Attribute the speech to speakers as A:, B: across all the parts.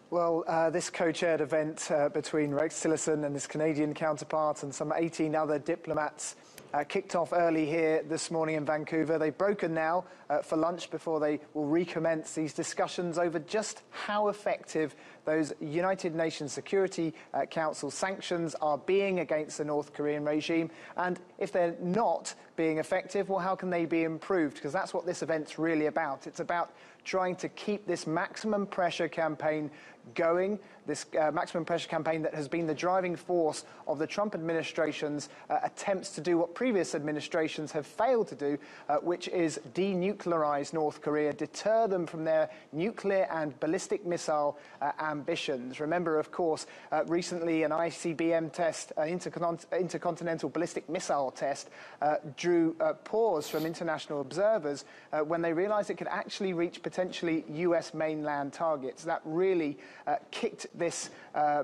A: Well, this co-chaired event between Rex Tillerson and his Canadian counterpart and some 18 other diplomats kicked off early here this morning in Vancouver. They've broken now for lunch before they will recommence these discussions over just how effective those United Nations Security Council sanctions are being against the North Korean regime. And if they're not being effective, well, how can they be improved? Because that's what this event's really about. It's about trying to keep this maximum pressure campaign going, this maximum pressure campaign that has been the driving force of the Trump administration's attempts to do what previous administrations have failed to do, which is denuclearize North Korea, deter them from their nuclear and ballistic missile ambitions. Remember, of course, recently an ICBM test, intercontinental ballistic missile test, drew pause from international observers when they realized it could actually reach potentially US mainland targets. That really kicked this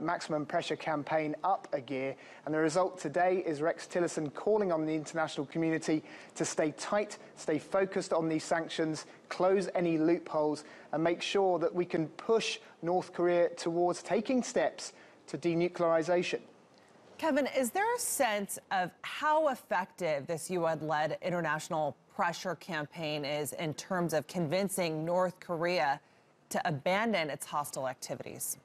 A: maximum pressure campaign up a gear, and the result today is Rex Tillerson calling on the international community to stay tight, stay focused on these sanctions, close any loopholes, and make sure that we can push North Korea towards taking steps to denuclearization.
B: Kevin, is there a sense of how effective this UN-led international pressure campaign is in terms of convincing North Korea to abandon its hostile activities?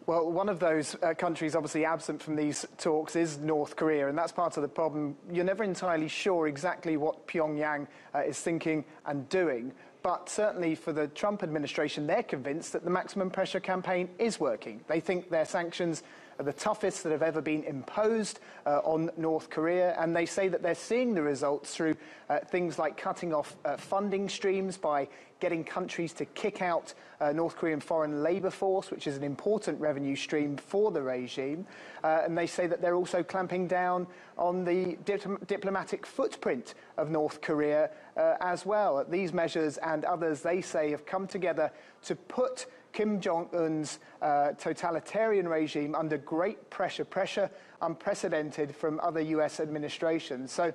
A: Well, one of those countries obviously absent from these talks is North Korea, and that's part of the problem. You're never entirely sure exactly what Pyongyang is thinking and doing, but certainly for the Trump administration, they're convinced that the maximum pressure campaign is working. They think their sanctions are the toughest that have ever been imposed on North Korea, and they say that they're seeing the results through things like cutting off funding streams, by getting countries to kick out North Korean foreign labor force, which is an important revenue stream for the regime. And they say that they're also clamping down on the diplomatic footprint of North Korea as well. These measures and others, they say, have come together to put Kim Jong-un's totalitarian regime under great pressure unprecedented from other US administrations. So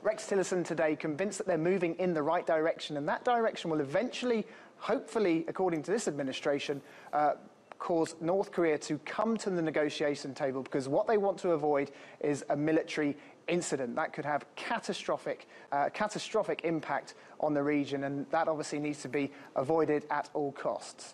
A: Rex Tillerson today convinced that they're moving in the right direction, and that direction will eventually, hopefully, according to this administration, cause North Korea to come to the negotiation table, because what they want to avoid is a military incident that could have catastrophic impact on the region, and that obviously needs to be avoided at all costs.